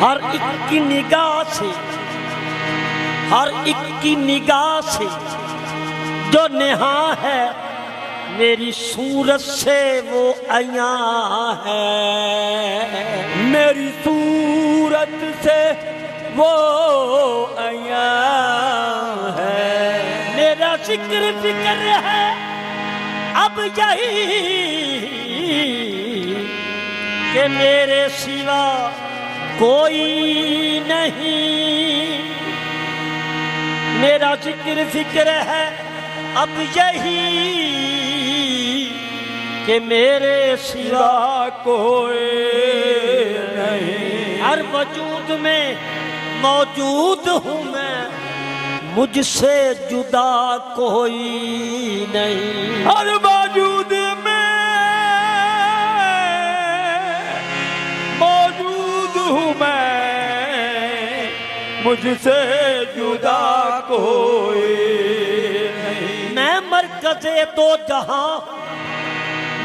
हर एक की निगाह से, हर एक की निगाह से जो नेहा है मेरी सूरत से वो अया है, मेरी सूरत से वो अया है। मेरा जिक्र फिक्र है अब यही कि मेरे सिवा कोई नहीं। मेरा जिक्र फिक्र है अब यही कि मेरे सिवा कोई नहीं। हर वजूद में मौजूद हूँ मैं, मुझसे जुदा कोई नहीं। हर वजूद में मौजूद हूँ मैं, मुझसे जुदा कोई नहीं। मैं मरकज़े दो जहां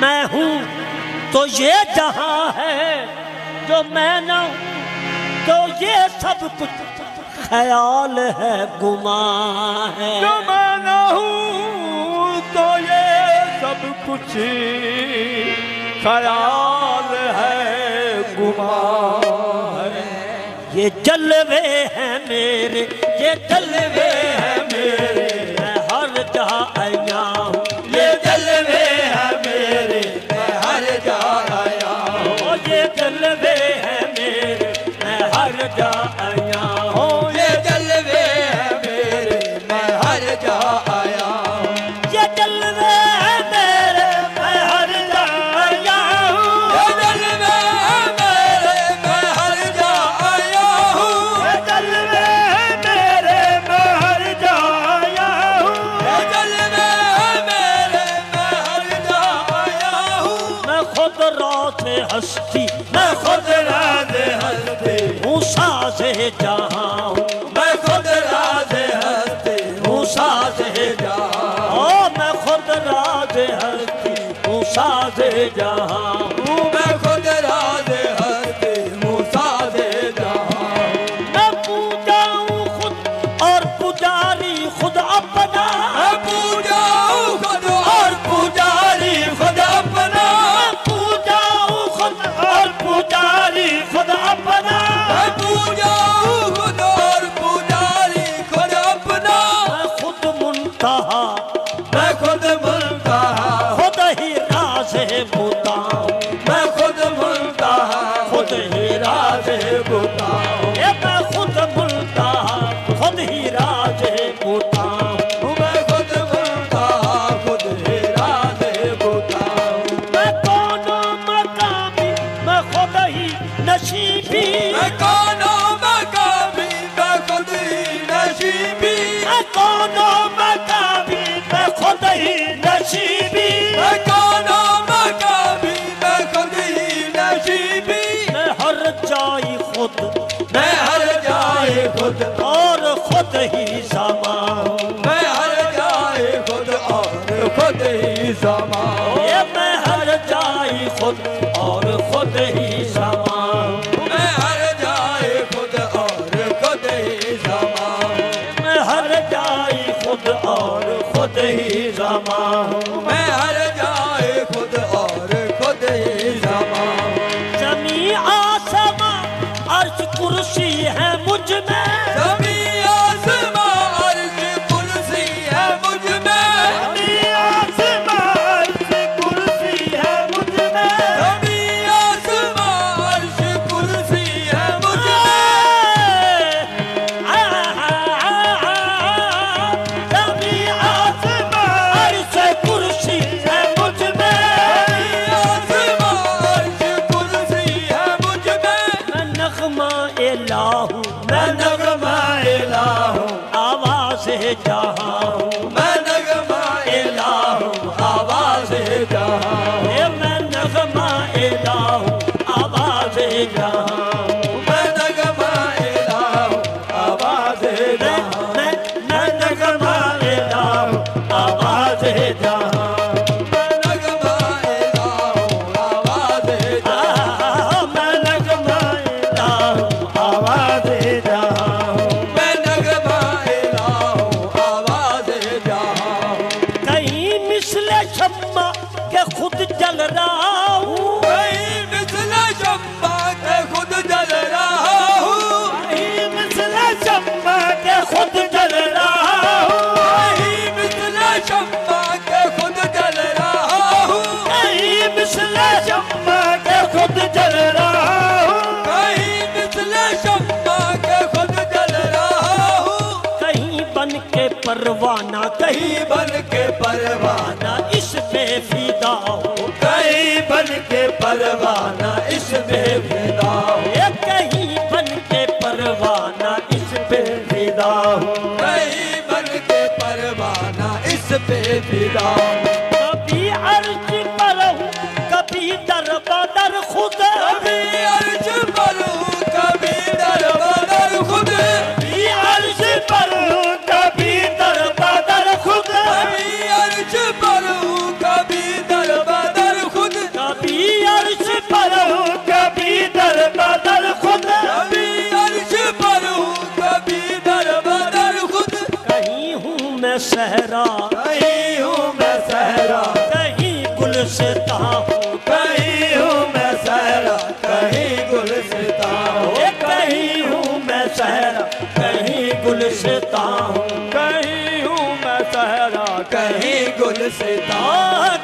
मैं हूँ तो ये जहां है, जो मैं न तो ये सब कुछ ख्याल है गुमा है। जो मैं न हूँ तो ये सब कुछ ख्याल है गुमा है। ये जलवे हैं मेरे, ये जलवे हैं मेरे, मैं हर जहाँ आया हूँ। ये जलवे हैं मेरे, मैं हर जहाँ आया हूँ। ये जलवे हैं मेरे, मैं हर जहाँ आया हूँ। ये जलवे हैं मेरे, मैं हर जहाँ आया हूँ। ये जलवे हैं मेरे, मैं हर जहाँ आया हूँ। ये जलवे हैं मेरे, मैं हर जहाँ आया हूँ। ये जलवे हैं मेरे, मैं हर जहाँ आया हूँ। ये जलवे हैं मेरे, मैं हर जहाँ आया हूँ। मैं खुद राज़ हस्ती, मैं खुद राज़ हस्ती हूँ साज़े जहाँ हूँ। मैं खुद राज़ हस्ती हूँ साज़े जहाँ। ओ मैं खुद राज़ हस्ती हूँ साज़े जहाँ हूँ। मैं खुद राज़ हस्ती हूँ साज़े जहाँ। मैं पूजाऊँ खुद और पुजारी खुद अपना। मैं पूजाऊँ खुद और पुजारी खुद अपना। मैं पूजाऊँ खुद और पुजारी खुद अपना। मैं पूजाऊँ खुद और पुजारी खुद अपना। मैं खुद मुंतहा, मैं खुद मुंतहा, खुद ही राज़े मुताऊँ। मैं खुद मुंतहा, खुद ही राज़े बताऊँ। ये मैं खुद मुंतहा, खुद ही राज़े मुताऊँ। मैं खुद मुंतहा, खुद ही राज़े बताऊँ। मैं कौनो मकामी, मैं खुद ही नशीबी। मैं कौनो मकामी, मैं खुद ही नशीबी। मैं कौनो मकामी, मैं खुद ही नशीबी। मैं कौनो मकामी, मैं खुद ही नशीबी। मैं हर जाई खुद, मैं हर जाए खुद और खुद ही समा हूँ। मैं हर जाए खुद और खुद ही समा। ये मैं हर जाई खुद और खुद ही समा हूँ। मैं हर जाए खुद और खुद ही समा। मैं हर जाई खुद और खुद ही समा हूँ। मैं हर जाए खुद और खुद ही समा। जमी आसमां अर्श कुर्सी है मुझ में। ज़मीं आसमां अर्श कुर्सी है मुझ में। जमी आसमां अर्श कुर्सी है मुझ में। ज़मीं आसमां अर्श कुर्सी है मुझ में। ऐ मैं नगमा इला हूँ आवाज़ जहाँ हूँ मैं नगमा इला हूँ आवाज़ जहाँ हूँ ये मैं नगमा इला हूँ आवाज़ जहाँ हूँ मैं नगमा इला हूँ आवाज़ जहाँ मैं नगमा इला हूँ आवाज़ जहाँ मैं नगमा इला हूँ आवाज़ जहाँ मैं नगमा इला हूँ आवाज़ जहाँ मैं नगमा इला हूँ आवाज़ जहाँ कहीं मिसले शम्मा के खुद जल रहा हूँ कहीं मिसले शम्मा के खुद जल रहा हूँ कहीं मिसले शम्मा के खुद जल रहा हूँ कहीं मिसले शम्मा के खुद जल रहा हूँ कहीं मिसले शम्मा के खुद जल रहा हूँ कहीं मिसले शम्मा के खुद जल रहा हूँ कहीं बन के परवाना कहीं कहीं बन के परवाना इस पे फिदा हो कहीं बन के परवाना इसमें फिदा हूँ ये कहीं बन के परवाना इस पे फिदा हो कहीं बन के परवाना इस पे फिदा हूँ कभी अर्ज पर हूँ कभी दर बदर खुद कभी अर्ज पर हूँ कभी दर बदर खुद कभी अर्ज पर हूँ कभी दर बदर खुद कभी अर्ज पर हूँ कभी दर बदर खुद कभी अर्ज पर हूँ कभी दर बदर खुद कभी अर्ज पर हूँ कभी दर बदर खुद कहीं हूँ मैं सहरा कहीं हूँ मैं सहरा कहीं गुलसिता हूँ कहीं हूँ मैं सहरा कहीं गुलसिता हूँ ये कहीं हूँ मैं सहरा कहीं गुलसिता हूँ कहीं हूँ मैं सहरा कहीं गुलसिता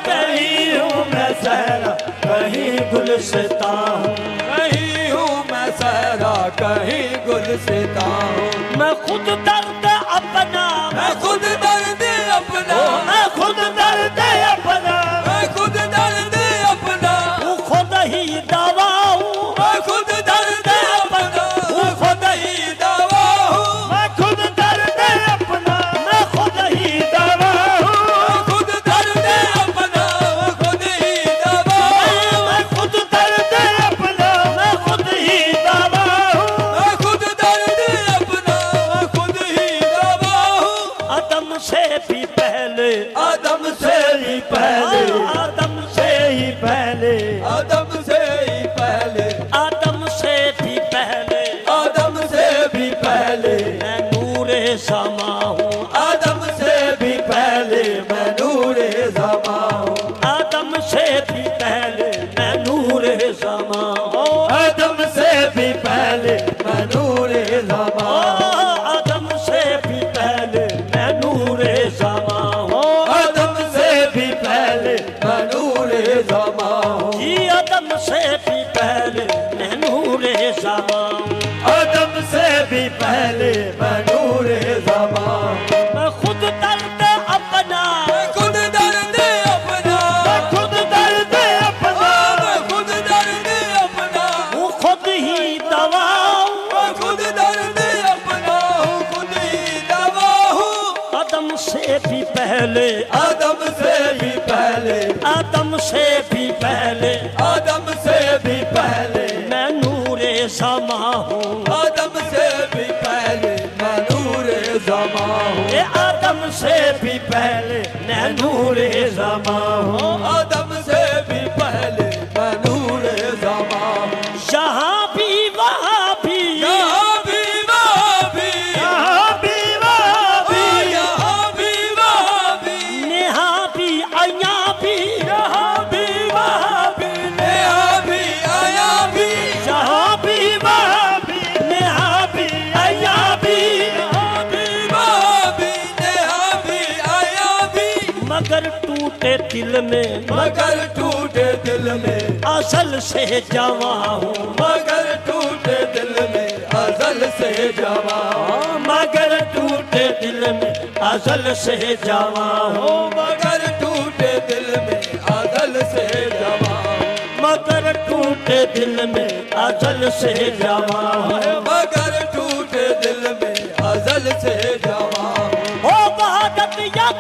कहीं हूँ मैं सहरा कहीं गुलसिता हूँ कहीं हूँ मैं सहरा कहीं गुलसिता हूँ मैं खुद दर्द अपना मैं खुद दर्द अपना मैं खुद दर्द अपना मैं खुद दर्द अपना हूँ खुद ही दवा हूँ मैं खुद दर्द अपना मैं खुद ही दवा हूँ मैं खुद दर्द अपना मैं खुद ही दवा हूँ मैं खुद दर्द अपना मैं खुद ही दवा हूँ मैं खुद दर्द अपना मैं खुद ही दवा हूँ मैं खुद दर्द अपना मैं खुद ही दवा हूँ आदम से भी पहले आदम से ही पहले आदम से ही पहले आदम से ही पहले आदम से भी पहले आदम से भी पहले मैं नूरे समा हूँ आदम से भी पहले मैं नूरे ज़मा हूँ आदम से भी पहले मैं नूरे समा हूँ आदम से भी पहले मैं नूरे ज़मा हूँ आदम से भी पहले मैं नूरे समा हूँ आदम से भी पहले मैं नूरे ज़मा हूँ जी आदम से भी पहले मैं नूरे समा हूँ आदम से भी पहले मैं नूरे ज़मा हूँ मैं खुद दर्द अपना मैं खुद दर्द अपना मैं खुद दर्द अपना मैं खुद दर्द अपना हूँ खुद ही दवा हूँ मैं खुद दर्द अपना हूँ खुद ही दवा हूँ आदम से भी पहले आदम से भी पहले आदम से भी पहले आदम से भी पहले मैं नूरे समा हूँ आदम से भी पहले मैं नूरे ज़मा हूँ ये आदम से भी पहले मैं नूरे समा हूँ आदम से भी पहले मैं नूरे ज़मा हूँ जहाँ भी वहाँ भी यहाँ भी वहाँ भी यहाँ भी वहाँ भी यहाँ भी वहाँ भी नेहा भी आया भी यहाँ भी वहाँ भी नेहा भी आया भी जहाँ भी वहाँ भी नेहा भी आया भी यहाँ भी वहाँ भी नेहा भी आया भी मगर टूटे दिल में मगर टूटे दिल में असल से जवा हूँ मगर टूटे दिल में अजल से जवा हूँ मगर टूटे दिल में असल से जवा हूँ मगर टूटे दिल में अजल से जवा हूँ मगर टूटे दिल में अजल से जवा हूँ मगर टूटे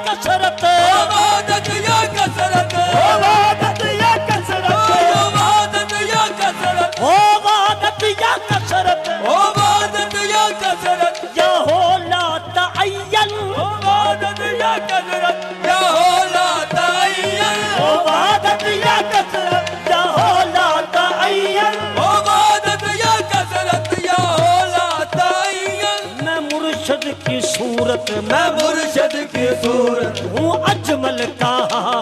कसरत इबादत या कसरत इबादत या कसरत इबादत या कसरत इबादत या कसरत इबादत या कसरत या हो ला तअय्यन इबादत या कसरत या हो ला तअय्यन इबादत या कसरत या हो ला तअय्यन इबादत या कसरत या हो ला तअय्यन मैं मुर्शद की सूरत मैं मैं मुर्शद की सूरत हूँ अजमल का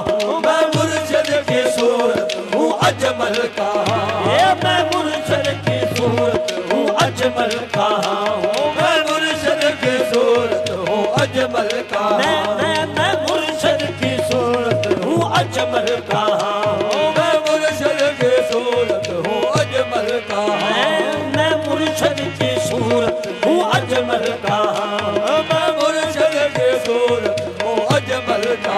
हूँ मैं मुर्शद की सूरत हूँ अजमल का ये मैं मुर्शद की सूरत हूँ अजमल का हूँ मैं मुर्शद की सूरत हूँ अजमल का मैं मुर्शद की सूरत हूँ अजमल का हूँ मैं मुर्शद की सूरत हूँ अजमल का मैं मुर्शद की सूरत हूँ अजमल का हूँ मैं मुर्शद की सूरत हूँ अजमल का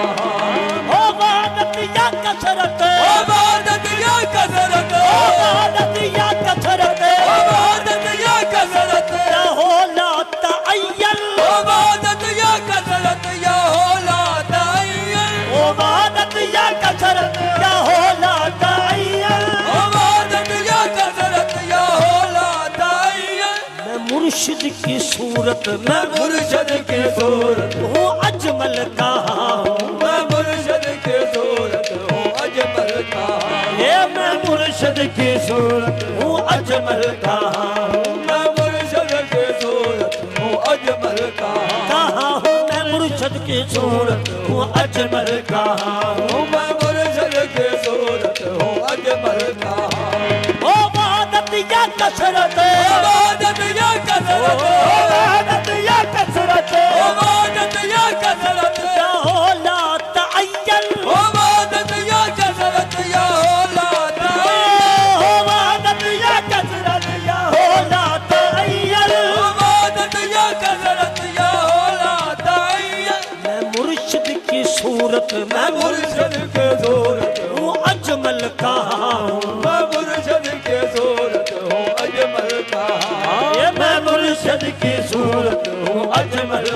इबादत या कसरत इबादत या कसरत इबादत या कसरत इबादत या कसरत या हो ला तअय्यन इबादत या कसरत या हो ला तअय्यन इबादत या कसरत या हो ला तअय्यन इबादत या कसरत या हो ला तअय्यन मैं मुर्शिद की सूरत मैं मुर्शद की सूरत हूँ अजमल का हूँ मैं मुर्शद की सूरत हूँ अजमल का ये मैं मुर्शिद की सूरत हूँ अजमल का हूँ मैं मुर्शद की सूरत हूँ अजमल का कहाँ हूँ मैं मुर्शिद की सूरत हूँ अजमल का हूँ मैं मुर्शद की सूरत हूँ अजमल का इबादत या कसरत इबादत या कसरत इबादत या कसरत इबादत या कसरत या हो ला तअय्यन इबादत या कसरत या हो ला तअय्यन इबादत या कसरत या हो ला तअय्यन इबादत या कसरत या हो ला तअय्यन मैं मुर्शिद की सूरत मैं मैं मुर्शद की सूरत हूँ अजमल का हूँ मैं मुर्शद की सूरत हूँ अजमल का ये मैं मुर्शिद की सूरत हूँ अजमल